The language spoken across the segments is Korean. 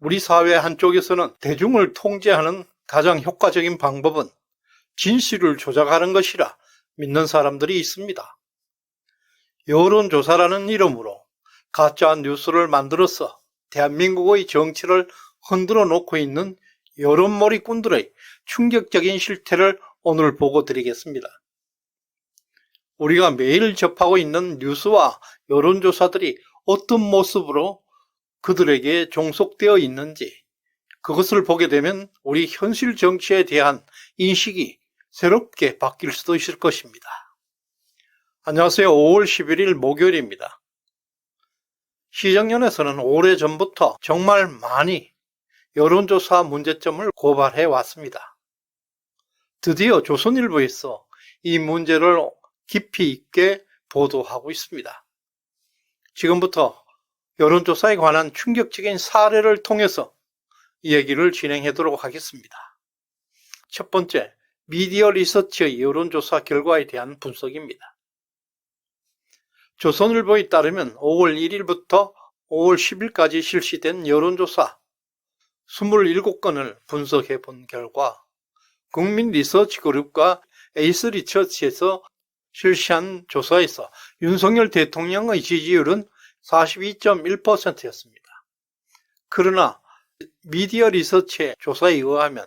우리 사회 한쪽에서는 대중을 통제하는 가장 효과적인 방법은 진실을 조작하는 것이라 믿는 사람들이 있습니다. 여론조사라는 이름으로 가짜 뉴스를 만들어서 대한민국의 정치를 흔들어 놓고 있는 여론몰이꾼들의 충격적인 실태를 오늘 보고 드리겠습니다. 우리가 매일 접하고 있는 뉴스와 여론조사들이 어떤 모습으로 그들에게 종속되어 있는지, 그것을 보게 되면 우리 현실 정치에 대한 인식이 새롭게 바뀔 수도 있을 것입니다. 안녕하세요. 5월 11일 목요일입니다. 시정연에서는 오래전부터 정말 많이 여론조사 문제점을 고발해 왔습니다. 드디어 조선일보에서 이 문제를 깊이 있게 보도하고 있습니다. 지금부터 여론조사에 관한 충격적인 사례를 통해서 이야기를 진행하도록 하겠습니다. 첫 번째, 미디어 리서치의 여론조사 결과에 대한 분석입니다. 조선일보에 따르면 5월 1일부터 5월 10일까지 실시된 여론조사 27건을 분석해 본 결과 국민리서치그룹과 에이스리서치에서 실시한 조사에서 윤석열 대통령의 지지율은 42.1%였습니다. 그러나 미디어 리서치의 조사에 의하면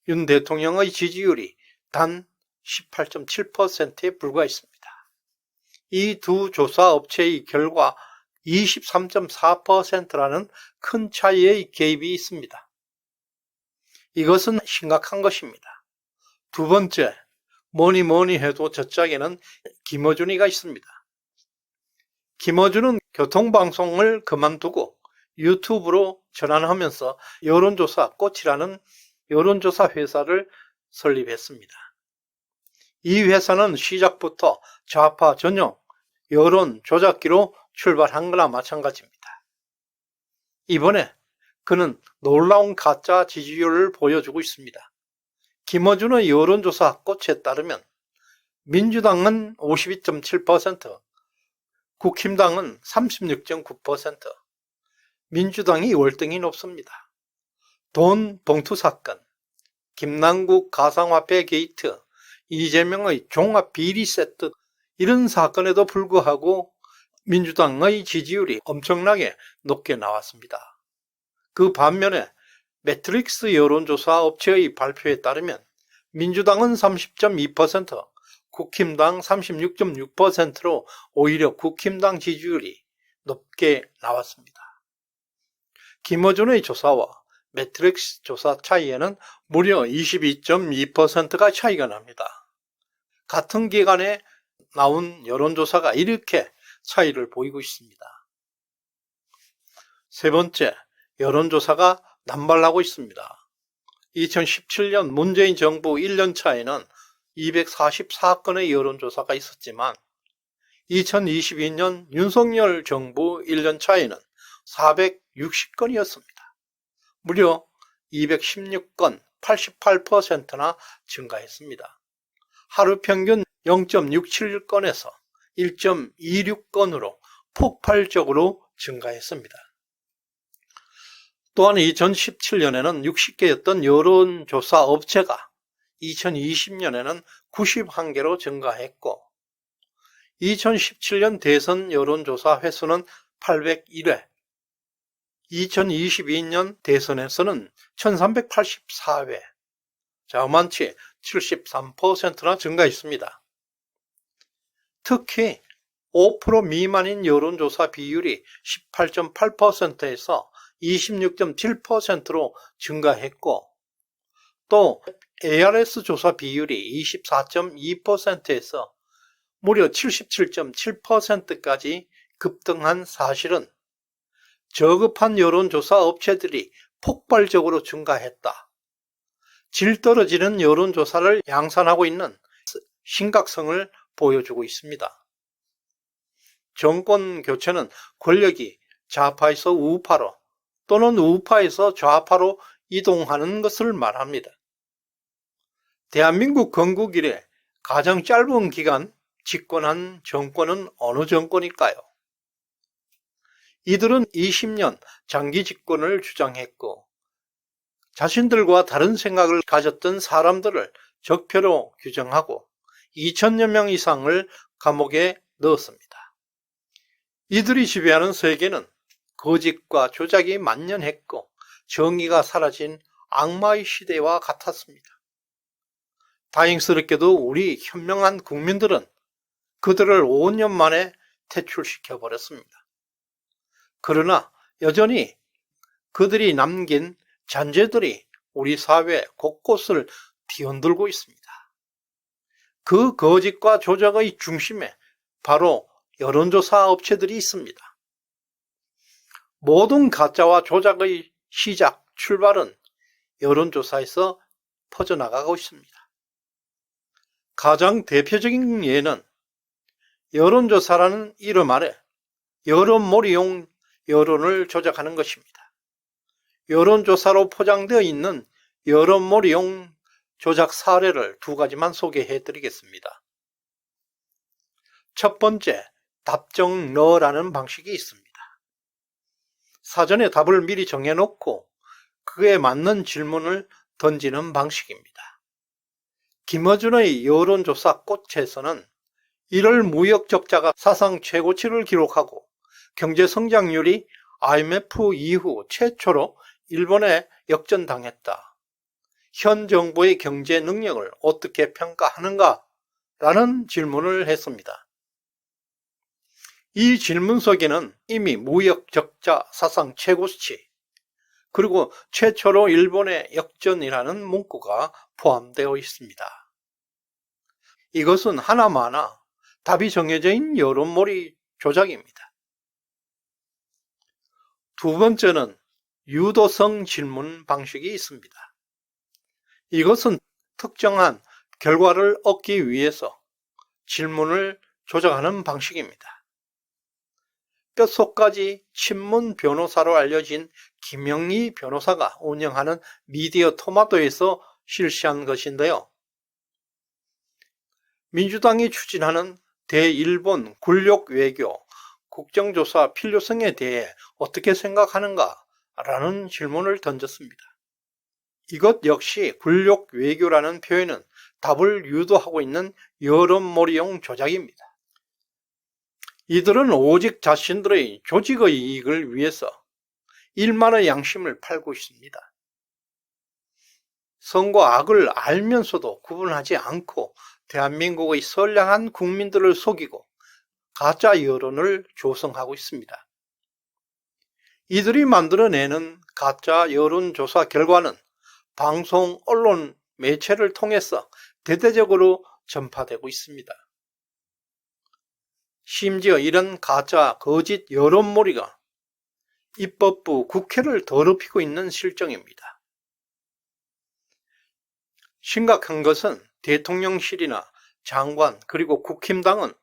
윤 대통령의 지지율이 단 18.7%에 불과했습니다. 이 두 조사 업체의 결과 23.4%라는 큰 차이의 갭이 있습니다. 이것은 심각한 것입니다. 두 번째, 뭐니 해도 저짝에는 김어준이가 있습니다. 김어준은 교통방송을 그만두고 유튜브로 전환하면서 여론조사 꽃이라는 여론조사 회사를 설립했습니다. 이 회사는 시작부터 좌파 전용 여론 조작기로 출발한 거나 마찬가지입니다. 이번에 그는 놀라운 가짜 지지율을 보여주고 있습니다. 김어준의 여론조사 꽃에 따르면 민주당은 52.7%, 국힘당은 36.9%, 민주당이 월등히 높습니다. 돈 봉투 사건, 김남국 가상화폐 게이트, 이재명의 종합 비리 세트, 이런 사건에도 불구하고 민주당의 지지율이 엄청나게 높게 나왔습니다. 그 반면에 매트릭스 여론조사 업체의 발표에 따르면 민주당은 30.2%, 국힘당 36.6%로 오히려 국힘당 지지율이 높게 나왔습니다. 김어준의 조사와 매트릭스 조사 차이에는 무려 22.2%가 차이가 납니다. 같은 기간에 나온 여론조사가 이렇게 차이를 보이고 있습니다. 세 번째, 여론조사가 남발하고 있습니다. 2017년 문재인 정부 1년 차에는 244건의 여론조사가 있었지만 2022년 윤석열 정부 1년 차에는 460건이었습니다. 무려 216건, 88%나 증가했습니다. 하루 평균 0.67건에서 1.26건으로 폭발적으로 증가했습니다. 또한 2017년에는 60개였던 여론조사 업체가 2020년에는 91개로 증가했고 2017년 대선 여론조사 횟수는 801회, 2022년 대선에서는 1384회, 자그마치 73%나 증가했습니다. 특히 5% 미만인 여론조사 비율이 18.8%에서 26.7%로 증가했고 또 ARS 조사 비율이 24.2%에서 무려 77.7%까지 급등한 사실은 저급한 여론조사 업체들이 폭발적으로 증가했다. 질 떨어지는 여론조사를 양산하고 있는 심각성을 보여주고 있습니다. 정권 교체는 권력이 좌파에서 우파로 또는 우파에서 좌파로 이동하는 것을 말합니다. 대한민국 건국 이래 가장 짧은 기간 집권한 정권은 어느 정권일까요? 이들은 20년 장기 집권을 주장했고 자신들과 다른 생각을 가졌던 사람들을 적폐로 규정하고 2천여 명 이상을 감옥에 넣었습니다. 이들이 지배하는 세계는 거짓과 조작이 만연했고 정의가 사라진 악마의 시대와 같았습니다. 다행스럽게도 우리 현명한 국민들은 그들을 5년 만에 퇴출시켜 버렸습니다. 그러나 여전히 그들이 남긴 잔재들이 우리 사회 곳곳을 뒤흔들고 있습니다. 그 거짓과 조작의 중심에 바로 여론조사 업체들이 있습니다. 모든 가짜와 조작의 시작, 출발은 여론조사에서 퍼져나가고 있습니다. 가장 대표적인 예는 여론조사라는 이름 아래 여론몰이용 여론을 조작하는 것입니다. 여론조사로 포장되어 있는 여론몰이용 조작 사례를 두 가지만 소개해 드리겠습니다. 첫 번째, 답정너라는 방식이 있습니다. 사전에 답을 미리 정해놓고 그에 맞는 질문을 던지는 방식입니다. 김어준의 여론조사 꽃에서는 1월 무역 적자가 사상 최고치를 기록하고 경제 성장률이 IMF 이후 최초로 일본에 역전당했다. 현 정부의 경제 능력을 어떻게 평가하는가? 라는 질문을 했습니다. 이 질문 속에는 이미 무역 적자 사상 최고치, 그리고 최초로 일본의 역전이라는 문구가 포함되어 있습니다. 이것은 하나마나 답이 정해져 있는 여론몰이 조작입니다. 두 번째는 유도성 질문 방식이 있습니다. 이것은 특정한 결과를 얻기 위해서 질문을 조작하는 방식입니다. 뼛속까지 친문 변호사로 알려진 김영희 변호사가 운영하는 미디어 토마토에서 실시한 것인데요. 민주당이 추진하는 대일본 굴욕 외교, 국정조사 필요성에 대해 어떻게 생각하는가? 라는 질문을 던졌습니다. 이것 역시 굴욕 외교라는 표현은 답을 유도하고 있는 여론몰이용 조작입니다. 이들은 오직 자신들의 조직의 이익을 위해서 일만의 양심을 팔고 있습니다. 선과 악을 알면서도 구분하지 않고 대한민국의 선량한 국민들을 속이고 가짜 여론을 조성하고 있습니다. 이들이 만들어내는 가짜 여론조사 결과는 방송, 언론, 매체를 통해서 대대적으로 전파되고 있습니다. 심지어 이런 가짜, 거짓 여론몰이가 입법부, 국회를 더럽히고 있는 실정입니다. 심각한 것은 대통령실이나 장관 그리고 국힘당은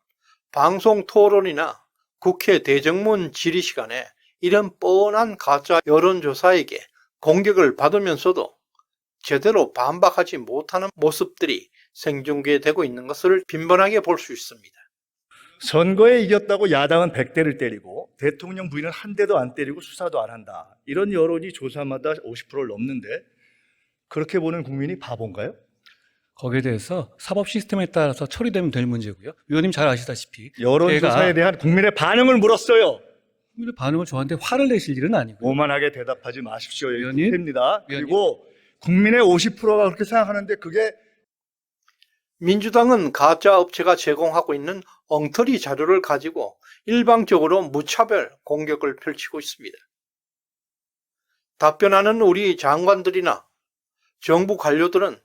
방송 토론이나 국회 대정문 질의 시간에 이런 뻔한 가짜 여론조사에게 공격을 받으면서도 제대로 반박하지 못하는 모습들이 생중계되고 있는 것을 빈번하게 볼 수 있습니다. 선거에 이겼다고 야당은 100대를 때리고 대통령 부인은 한 대도 안 때리고 수사도 안 한다. 이런 여론이 조사마다 50%를 넘는데 그렇게 보는 국민이 바본가요? 거기에 대해서 사법 시스템에 따라서 처리되면 될 문제고요. 위원님 잘 아시다시피 여론조사에 대한 국민의 반응을 물었어요. 국민의 반응을 저한테 화를 내실 일은 아니고요. 오만하게 대답하지 마십시오. 위원님? 국회입니다. 그리고 국민의 50%가 그렇게 생각하는데 그게 민주당은 가짜 업체가 제공하고 있는 엉터리 자료를 가지고 일방적으로 무차별 공격을 펼치고 있습니다. 답변하는 우리 장관들이나 정부 관료들은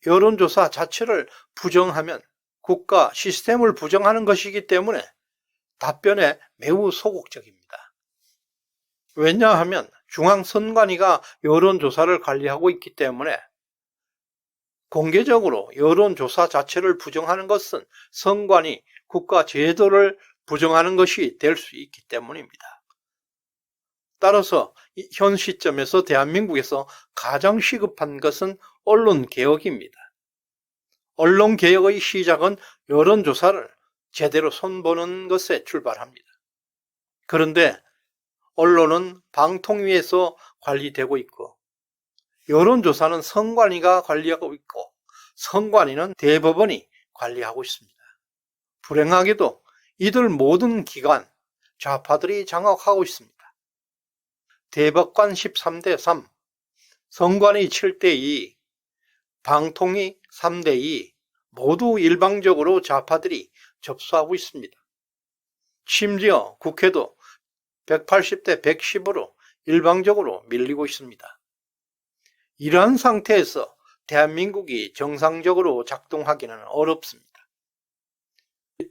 여론조사 자체를 부정하면 국가 시스템을 부정하는 것이기 때문에 답변에 매우 소극적입니다. 왜냐하면 중앙선관위가 여론조사를 관리하고 있기 때문에 공개적으로 여론조사 자체를 부정하는 것은 선관위, 국가 제도를 부정하는 것이 될 수 있기 때문입니다. 따라서 현 시점에서 대한민국에서 가장 시급한 것은 언론개혁입니다. 언론개혁의 시작은 여론조사를 제대로 손보는 것에 출발합니다. 그런데 언론은 방통위에서 관리되고 있고 여론조사는 선관위가 관리하고 있고 선관위는 대법원이 관리하고 있습니다. 불행하게도 이들 모든 기관 좌파들이 장악하고 있습니다. 대법관 13대 3, 선관위 7대 2, 방통위 3대 2 모두 일방적으로 좌파들이 접수하고 있습니다. 심지어 국회도 180대 110으로 일방적으로 밀리고 있습니다. 이러한 상태에서 대한민국이 정상적으로 작동하기는 어렵습니다.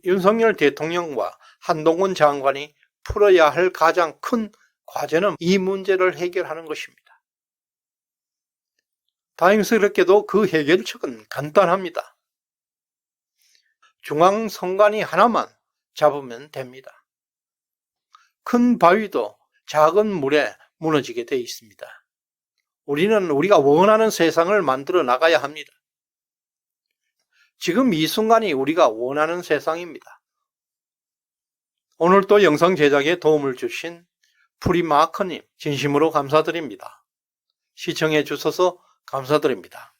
윤석열 대통령과 한동훈 장관이 풀어야 할 가장 큰 과제는 이 문제를 해결하는 것입니다. 다행스럽게도 그 해결책은 간단합니다. 중앙선관위 하나만 잡으면 됩니다. 큰 바위도 작은 물에 무너지게 되어 있습니다. 우리는 우리가 원하는 세상을 만들어 나가야 합니다. 지금 이 순간이 우리가 원하는 세상입니다. 오늘도 영상 제작에 도움을 주신 프리마커님 진심으로 감사드립니다. 시청해 주셔서 감사드립니다.